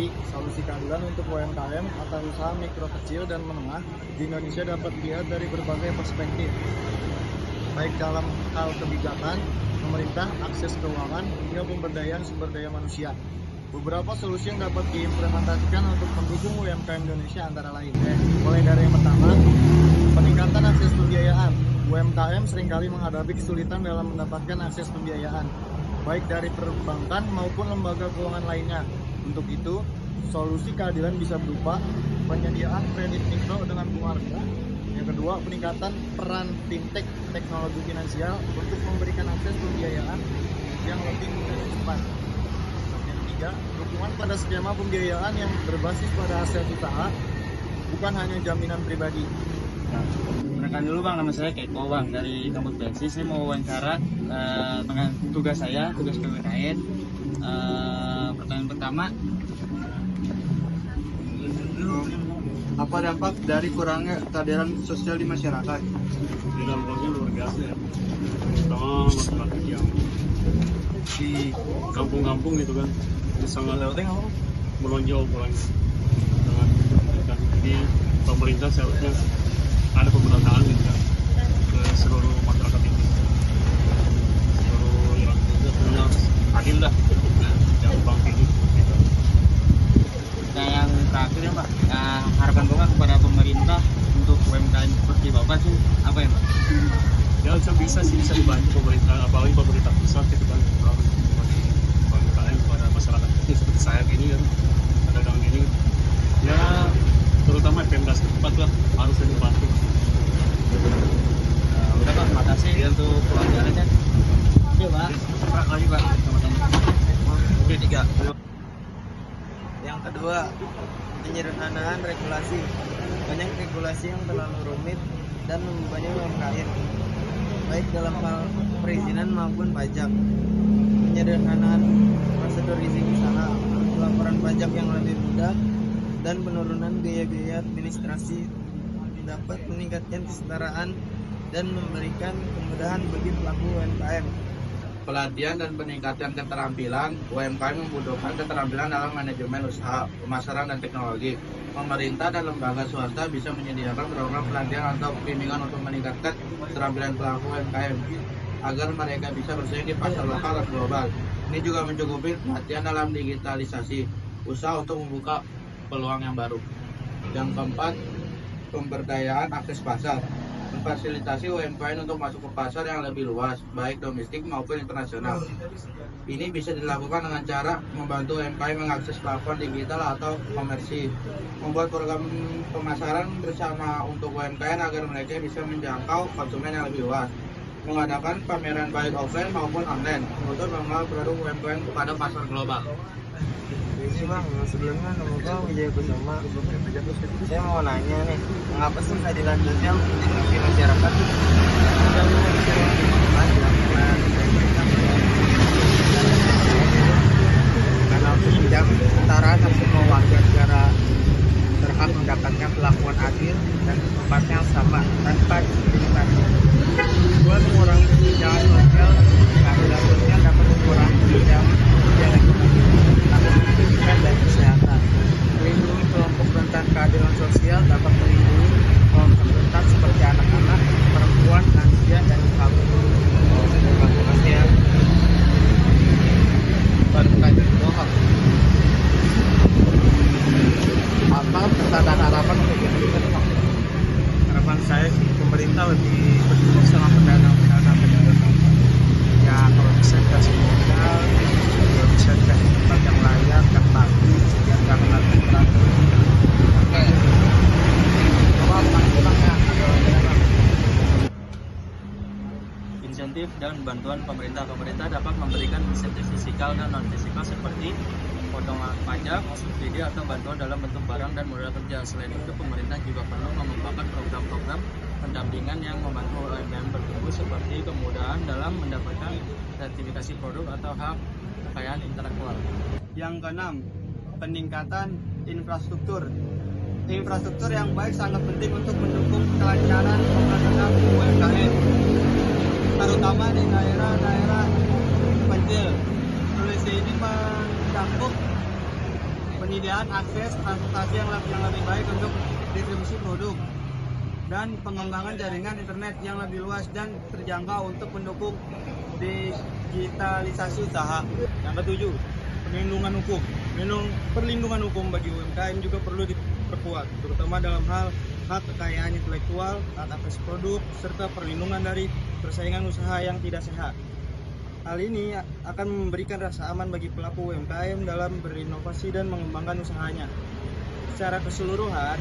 Jadi, solusi keadilan untuk UMKM atau usaha mikro kecil dan menengah di Indonesia dapat dilihat dari berbagai perspektif, baik dalam hal kebijakan, pemerintah, akses keuangan, hingga pemberdayaan sumber daya manusia. Beberapa solusi yang dapat diimplementasikan untuk mendukung UMKM Indonesia antara lain. Mulai dari yang pertama, peningkatan akses pembiayaan. UMKM seringkali menghadapi kesulitan dalam mendapatkan akses pembiayaan, baik dari perbankan maupun lembaga keuangan lainnya. Untuk itu, solusi keadilan bisa berupa penyediaan kredit mikro dengan bunga rendah. Yang kedua, peningkatan peran fintech teknologi finansial untuk memberikan akses pembiayaan yang lebih mudah dan cepat. Yang ketiga, dukungan pada skema pembiayaan yang berbasis pada aset usaha, bukan hanya jaminan pribadi. Perkenalkan dulu Bang, nama saya Keiko Bang dari Kampus BSI. Saya mau wawancara dengan tugas KWKN. Pertanyaan pertama, Apa dampak dari kurangnya keadilan sosial di masyarakat? Dampaknya luar biasa ya, terutama masyarakat yang di kampung-kampung gitu kan, sangat melonjol kurangnya dengan pendidikan. Jadi pemerintah seharusnya ada pemerataan gitu kan ke seluruh masyarakat ini, seluruh yang punya adil lah, yang bang ini gitu. nah yang terakhir ya Pak, harapan Bapak kepada pemerintah untuk UMKM seperti Bapak sih apa ya Pak? Ya bisa dibantu pemerintah, apalagi pemerintah pusat gitu kan, UMKM pada masyarakat ini seperti saya gini kan, pedagang gini ya, terutama Pemda setempat lah harusnya dibantu. Udah Pak, makasih untuk wawancaranya. Iya Pak. Pak lagi Pak, sama-sama. Oke, 3. Yang kedua, penyederhanaan regulasi. Banyak regulasi yang terlalu rumit dan membebani UMKM, baik dalam hal perizinan maupun pajak. Penyederhanaan prosedur izin usaha, laporan pajak yang lebih mudah, dan penurunan biaya-biaya administrasi dapat meningkatkan kesetaraan dan memberikan kemudahan bagi pelaku UMKM. Pelatihan dan peningkatan keterampilan. UMKM membutuhkan keterampilan dalam manajemen usaha, pemasaran, dan teknologi. Pemerintah dan lembaga swasta bisa menyediakan program pelatihan atau bimbingan untuk meningkatkan keterampilan pelaku UMKM agar mereka bisa bersaing di pasar lokal dan global. Ini juga mencukupi pelatihan dalam digitalisasi usaha untuk membuka peluang yang baru. Yang keempat, pemberdayaan akses pasar. Memfasilitasi UMKM untuk masuk ke pasar yang lebih luas, baik domestik maupun internasional. Ini bisa dilakukan dengan cara membantu UMKM mengakses platform digital atau komersi, membuat program pemasaran bersama untuk UMKM agar mereka bisa menjangkau konsumen yang lebih luas, mengadakan pameran baik offline maupun online untuk mengenal produk UMKM kepada pasar global. Ini Bang, sebelumnya nama Bang Wijaya Kusuma. Saya mau nanya nih, mengapa sih keadilan sosial penting bagi masyarakat? Karena untuk menjaga kesetaraan dan semua warga secara berhak mendapatkan perlakuan adil dan tempat yang sama tanpa diskriminasi. Kedua, mengurangi kesenjangan sosial. Keadilan sosial dapat mengurangi kesenjangan pendidikan dan kesehatan. Melindungi kelompok rentan. Keadilan sosial dapat melindungi kelompok rentan seperti anak-anak, perempuan, lansia, dan kaum. Terima kasih ya. Berkait doa. Apa pesan dan harapan untuk pemerintah? Harapan saya sih pemerintah lebih peduli sama pedagang. Ya kalau bisa dikasih modal, kalau bisa dikasih tempat yang layak, yang bagus, yang jangan lagi berantem. Oke. Insentif dan bantuan pemerintah dapat memberikan insentif fisikal dan non fisikal seperti potongan pajak, subsidi atau bantuan dalam bentuk barang dan modal kerja. Selain itu, pemerintah juga perlu mengembangkan program-program pendampingan yang membantu UMKM bertumbuh seperti kemudahan dalam mendapatkan sertifikasi produk atau hak kekayaan intelektual. Yang keenam, peningkatan infrastruktur. Infrastruktur yang baik sangat penting untuk mendukung kelancaran pembangunan UMKM, terutama di daerah-daerah kecil. Solusi ini mencakup penyediaan akses transportasi yang lebih baik untuk distribusi produk, dan pengembangan jaringan internet yang lebih luas dan terjangkau untuk mendukung digitalisasi usaha. Yang ketujuh, perlindungan hukum. Perlindungan hukum bagi UMKM juga perlu diperkuat, terutama dalam hal hak kekayaan intelektual, hak akses produk, serta perlindungan dari persaingan usaha yang tidak sehat. Hal ini akan memberikan rasa aman bagi pelaku UMKM dalam berinovasi dan mengembangkan usahanya. Secara keseluruhan,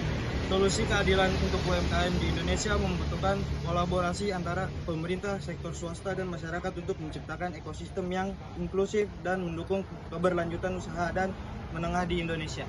solusi keadilan untuk UMKM di Indonesia membutuhkan kolaborasi antara pemerintah, sektor swasta, dan masyarakat untuk menciptakan ekosistem yang inklusif dan mendukung keberlanjutan usaha dan menengah di Indonesia.